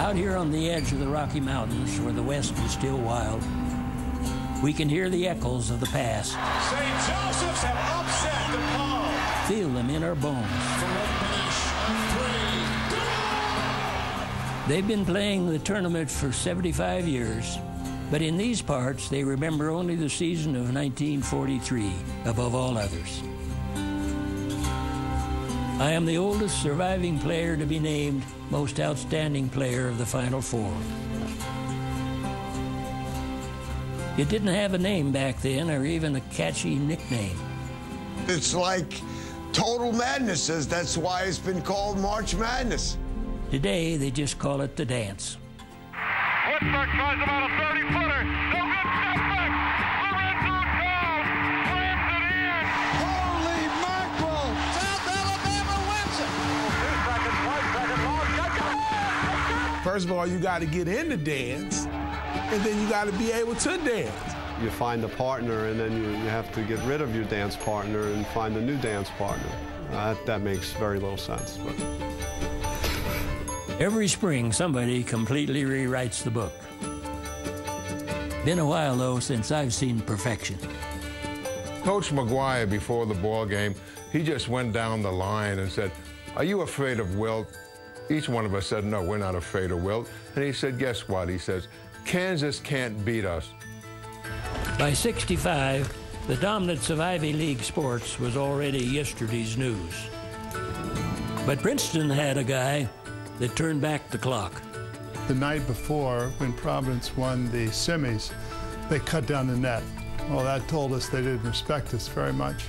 Out here on the edge of the Rocky Mountains, where the West is still wild, we can hear the echoes of the past. St. Joseph's have upset DePaul. Feel them in our bones. They've been playing the tournament for 75 years, but in these parts, they remember only the season of 1943, above all others. I am the oldest surviving player to be named Most Outstanding Player of the Final Four. It didn't have a name back then, or even a catchy nickname. It's like total madness. That's why it's been called March Madness. Today, they just call it the dance. Woodford tries about a 30-footer. No good, step back. Lorenzo down. Slams it in. Holy mackerel! South Alabama wins it. 2 seconds, 1 second, long. First of all, you got to get in the dance, and then you got to be able to dance. You find a partner, and then you have to get rid of your dance partner and find a new dance partner. That makes very little sense. But every spring, somebody completely rewrites the book. Been a while, though, since I've seen perfection. Coach McGuire, before the ball game, he just went down the line and said, "Are you afraid of Wilt?" Each one of us said, "No, we're not afraid of Wilt." And he said, "Guess what?" He says, "Kansas can't beat us." By 65, the dominance of Ivy League sports was already yesterday's news. But Princeton had a guy that turned back the clock. The night before, when Providence won the semis, they cut down the net. Well, that told us they didn't respect us very much.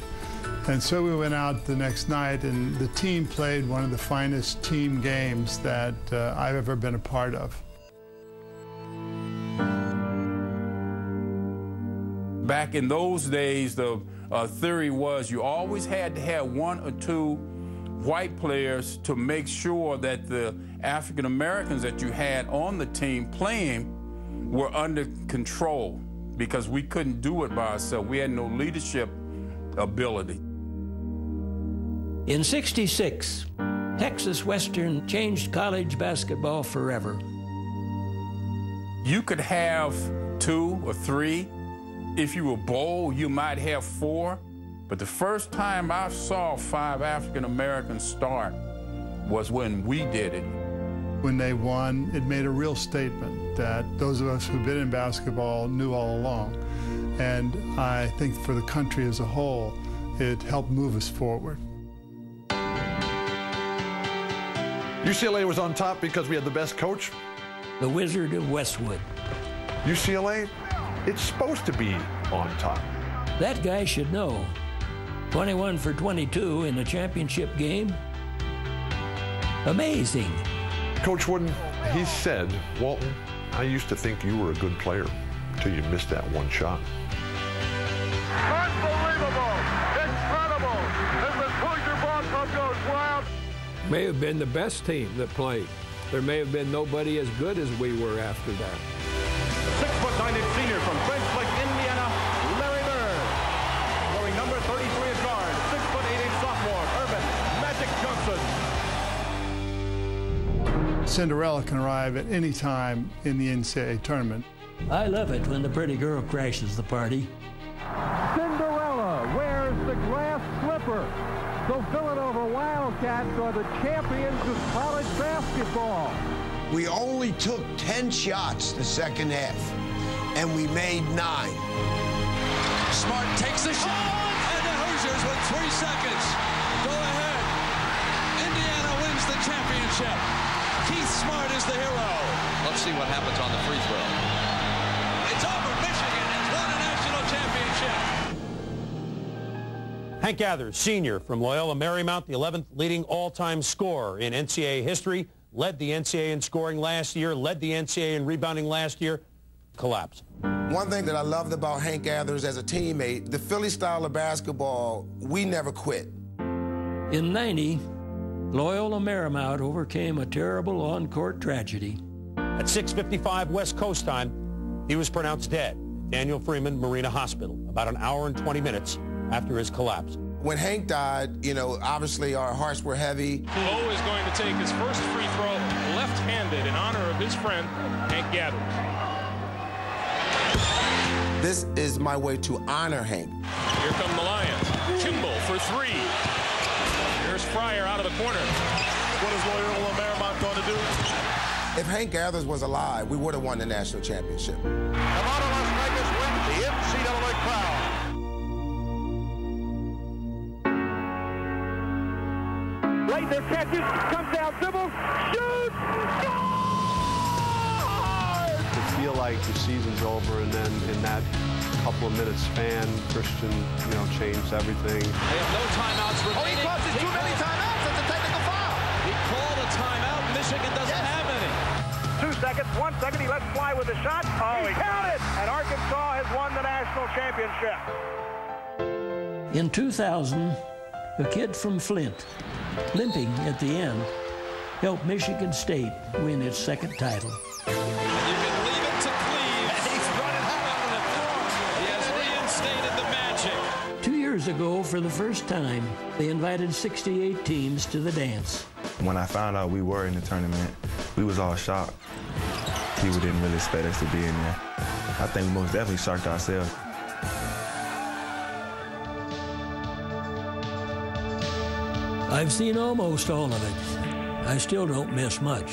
And so we went out the next night, and the team played one of the finest team games that I've ever been a part of. Back in those days, the theory was you always had to have 1 or 2 white players to make sure that the African Americans that you had on the team playing were under control, because we couldn't do it by ourselves. We had no leadership ability. In '66, Texas Western changed college basketball forever. You could have 2 or 3. If you were bold, you might have 4. But the first time I saw 5 African Americans start was when we did it. When they won, it made a real statement that those of us who've been in basketball knew all along. And I think for the country as a whole, it helped move us forward. UCLA was on top because we had the best coach? The Wizard of Westwood. UCLA, it's supposed to be on top. That guy should know. 21 for 22 in a championship game. Amazing. Coach Wooden, he said, "Walton, I used to think you were a good player until you missed that one shot." Unbelievable. Incredible. As the Hoosier ball club goes wild. May have been the best team that played. There may have been nobody as good as we were after that. 6'9" senior from French Lake, Indiana, Larry Bird. Wearing number 33 at guard, 6'8" sophomore, Urban Magic Johnson. Cinderella can arrive at any time in the NCAA tournament. I love it when the pretty girl crashes the party. Cinderella wears the glass slipper. The Villanova Wildcats are the champions of college basketball. We only took 10 shots the second half, and we made 9. Smart takes the shot, and the Hoosiers with 3 seconds go ahead. Indiana wins the championship. Keith Smart is the hero. Let's see what happens on the free throw. It's over. Michigan has won a national championship. Hank Gathers, senior from Loyola Marymount, the 11th leading all-time scorer in NCAA history, led the NCAA in scoring last year, led the NCAA in rebounding last year, collapsed. One thing that I loved about Hank Gathers as a teammate, the Philly style of basketball, we never quit. In '90, Loyola Marymount overcame a terrible on-court tragedy. At 6:55 West Coast time, he was pronounced dead at Daniel Freeman Marina Hospital about an hour and 20 minutes after his collapse. When Hank died, you know, obviously our hearts were heavy. Bo is going to take his first free throw left-handed in honor of his friend, Hank Gathers. This is my way to honor Hank. Here come the Lions. Kimball for three. Here's Fryer out of the corner. What is Loyola Marymount going to do? If Hank Gathers was alive, we would have won the national championship. Nevada, Las Vegas wins the NCAA crown. Leitner catches, comes down, dribbles, shoots, scores! To feel like the season's over, and then in that couple of minutes span, Christian, you know, changed everything. They have no timeouts remaining. Oh, he causes too many timeouts. That's a technical foul. He called a timeout. Michigan doesn't have any. 2 seconds, 1 second, he lets fly with a shot. Oh, he counted! And Arkansas has won the national championship. In 2000, a kid from Flint, limping at the end, helped Michigan State win its second title. And you can leave it to Cleves. And he's running out on the floor. He has reinstated the magic. 2 years ago, for the first time, they invited 68 teams to the dance. When I found out we were in the tournament, we was all shocked. People didn't really expect us to be in there. I think we most definitely shocked ourselves. I've seen almost all of it. I still don't miss much.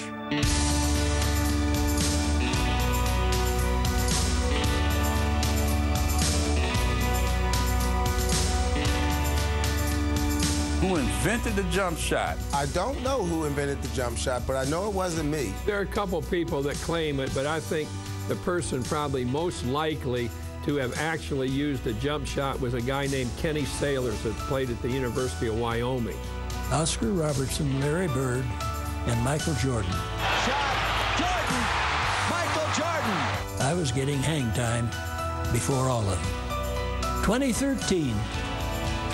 Who invented the jump shot? I don't know who invented the jump shot, but I know it wasn't me. There are a couple people that claim it, but I think the person probably most likely to have actually used a jump shot was a guy named Kenny Sailors that played at the University of Wyoming. Oscar Robertson, Larry Bird, and Michael Jordan. Shot, Jordan, Michael Jordan. I was getting hang time before all of them. 2013,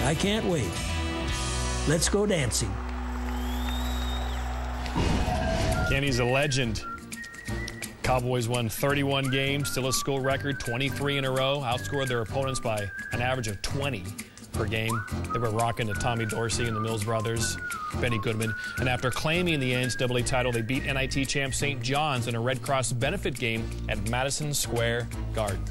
I can't wait. Let's go dancing. Kenny's a legend. Cowboys won 31 games, still a school record, 23 in a row, outscored their opponents by an average of 20 per game. They were rocking to Tommy Dorsey and the Mills brothers, Benny Goodman. And after claiming the NCAA title, they beat NIT champ St. John's in a Red Cross benefit game at Madison Square Garden.